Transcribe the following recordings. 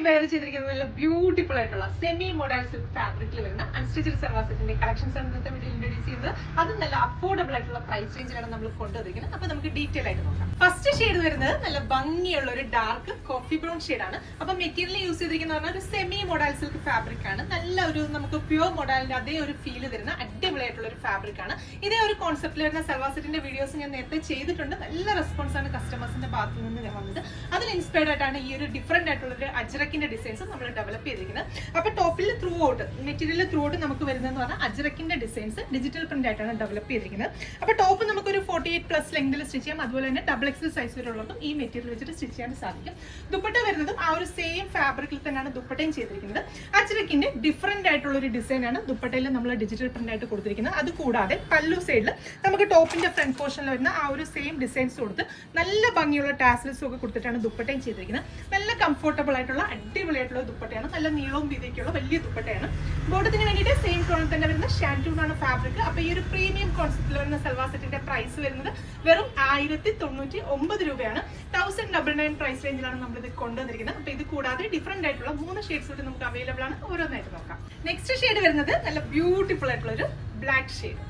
Wear ചെയ്തിരിക്കുന്നത് നല്ല beautiful ആയിട്ടുള്ള സെമി മോഡൽ സിൽക്ക് ഫാബ്രിക്കിൽ വരുന്ന അൺസ്റ്റിച്ചഡ് സർവാസെറ്റിന്റെ കളക്ഷൻസ് ആണ് ഇന്നത്തെ വീഡിയോ ഇൻട്രോഡ്യൂസ് ചെയ്യുന്നത്. അത് നല്ല അഫോർഡബിൾ ആയിട്ടുള്ള പ്രൈസ് റേഞ്ചിലാണ് നമ്മൾ കൊണ്ടുവന്നിരിക്കുന്നത്. അപ്പൊ നമുക്ക് ഡീറ്റെയിൽ ആയിട്ട് നോക്കാം. ഫസ്റ്റ് ഷെയ്ഡ് വരുന്നത് നല്ല ഭംഗിയുള്ള ഒരു ഡാർക്ക് കോഫി ബ്രൗൺ ഷെയ്ഡാണ്. അപ്പൊ മെറ്റീരിയൽ യൂസ് ചെയ്തിരിക്കുന്ന പറഞ്ഞാൽ ഒരു സെമി മോഡൽ സിൽക്ക് ഫാബ്രിക് ആണ്. നല്ല ഒരു നമുക്ക് പ്യുവർ മോഡലിന്റെ അതേ ഒരു ഫീല് തരുന്ന അടിപൊളിയായിട്ടുള്ള ഒരു ഫാബ്രിക് ആണ്. ഇതേ ഒരു കോൺസെപ്റ്റിൽ വരുന്ന സർവാസെറ്റിന്റെ വീഡിയോസ് ഞാൻ നേരത്തെ ചെയ്തിട്ടുണ്ട്. നല്ല റെസ്പോൺസ് ആണ് കസ്റ്റമേഴ്സിന്റെ ഭാഗത്ത് നിന്ന് വന്നത്. അതിൽ ഇൻസ്പയർഡ് ആയിട്ടാണ് ഈ ഒരു ഡിഫറെന്റ് ആയിട്ടുള്ള ഒരു അജ്രക്കിന്റെ ഡിസൈൻസ് നമ്മൾ ഡെവലപ്പ് ചെയ്തിരിക്കുന്നത്. അപ്പൊ ടോപ്പിൽ through out material through out നമുക്ക് വരുന്നതെന്ന് പറഞ്ഞാൽ അജ്രക്കിന്റെ ഡിസൈൻസ് ഡിജിറ്റൽ പ്രിന്റ് ആയിട്ടാണ് ഡെവലപ്പ് ചെയ്തിരിക്കുന്നത്. അപ്പൊ ടോപ്പ് നമുക്ക് ഒരു 48+ ലെങ്തിൽ സ്റ്റിച്ച് ചെയ്യാം. അതുപോലെ തന്നെ XXL സൈസ് വരെയുള്ളതും ഈ മെറ്റീരിയൽ വെച്ചിട്ട് സ്റ്റിച്ച് ചെയ്യാൻ സാധിക്കും. ദുപ്പട്ട വരുന്നതും ആ ഒരു സെയിം ഫാബ്രിക്കിൽ തന്നെയാണ് ദുപ്പട്ടയും ചെയ്തിരിക്കുന്നത്. അജ്രക്കിന്റെ ഡിഫറെന്റ് ആയിട്ടുള്ള ഒരു ഡിസൈൻ ആണ് ദുപ്പട്ടയിൽ നമ്മൾ ഡിജിറ്റൽ പ്രിന്റ് ആയിട്ട് കൊടുത്തിരിക്കുന്നത്. അത് കൂടാതെ പല്ലു സൈഡിൽ നമുക്ക് ടോപ്പിന്റെ ഫ്രണ്ട് പോർഷനിൽ വരുന്ന ആ ഒരു സെയിം ഡിസൈൻസ് കൊടുത്ത് നല്ല ഭംഗിയുള്ള ടാസൽസും ഒക്കെ കൊടുത്തിട്ടാണ് ദുപ്പട്ടയും ചെയ്തിരിക്കുന്നത്. നല്ല കംഫർട്ടബിൾ ആയിട്ടുള്ള അടിപൊളിയായിട്ടുള്ള ദുപ്പട്ടയാണ്. നല്ല നീളവും വീതിയൊക്കെയുള്ള വലിയ ദുപ്പട്ടയാണ്. ബോട്ടത്തിന് വേണ്ടിയിട്ട് സെയിം ടോണിൽ തന്നെ വരുന്ന ഷാൻറ്റൂൺ ആണ് ഫാബ്രിക്. അപ്പൊ ഈ ഒരു പ്രീമിയം കോൺസെപ്റ്റിൽ വരുന്ന സൽവാർ സെറ്റിന്റെ പ്രൈസ് വരുന്നത് വെറും 1099 രൂപയാണ്. 1099 പ്രൈസ് റേഞ്ചിലാണ് നമ്മൾ ഇത് കൊണ്ടുവന്നിരിക്കുന്നത്. അപ്പൊ ഇത് കൂടാതെ ഡിഫറെന്റ് ആയിട്ടുള്ള 3 ഷെയ്ഡ്സ് കൂടി നമുക്ക് അവൈലബിൾ ആണ്. ഓരോന്നായിട്ട് നോക്കാം. നെക്സ്റ്റ് ഷെയ്ഡ് വരുന്നത് നല്ല ബ്യൂട്ടിഫുൾ ആയിട്ടുള്ള ഒരു ബ്ലാക്ക് ഷെയ്ഡ്.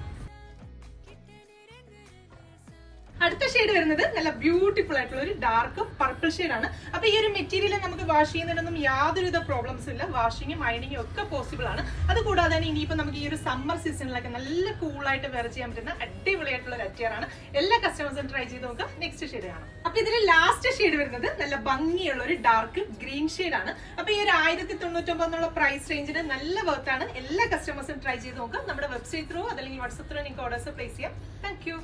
അടുത്ത ഷെയ്ഡ് വരുന്നത് നല്ല ബ്യൂട്ടിഫുൾ ആയിട്ടുള്ള ഒരു ഡാർക്ക് പർപ്പിൾ ഷെയ്ഡ് ആണ്. അപ്പൊ ഈ ഒരു മെറ്റീരിയൽ നമുക്ക് വാഷ് ചെയ്യുന്നതിനൊന്നും യാതൊരുവിധ പ്രോബ്ലംസ് ഇല്ല. വാഷിങ്ങും അയണിങ്ങും ഒക്കെ പോസിബിൾ ആണ്. അത് കൂടാതെ തന്നെ ഇനിയിപ്പോ നമുക്ക് ഈ ഒരു സമ്മർ സീസണിലൊക്കെ നല്ല കൂളായിട്ട് വെയർ ചെയ്യാൻ പറ്റുന്ന അടിപൊളിയായിട്ടുള്ള ഒരു അറ്റിയർ ആണ്. എല്ലാ കസ്റ്റമേഴ്സും ട്രൈ ചെയ്ത് നോക്കാം. നെക്സ്റ്റ് ഷെയ്ഡ് കാണാം. അപ്പൊ ഇതിൽ ലാസ്റ്റ് ഷെയ്ഡ് വരുന്നത് നല്ല ഭംഗിയുള്ള ഒരു ഡാർക്ക് ഗ്രീൻ ഷെയ്ഡ് ആണ്. അപ്പൊ ഈ ഒരു 1099 എന്നുള്ള പ്രൈസ് റേഞ്ചിന് നല്ല വർത്ത് ആണ്. എല്ലാ കസ്റ്റമേഴ്സും ട്രൈ ചെയ്ത് നോക്കാം. നമ്മുടെ വെബ്സൈറ്റ് ത്രൂ അതല്ലെങ്കിൽ വാട്സ്ആപ്പ് ത്രൂ നിങ്ങൾക്ക് ഓർഡേഴ്സ് പ്ലേസ് ചെയ്യാം. Thank you.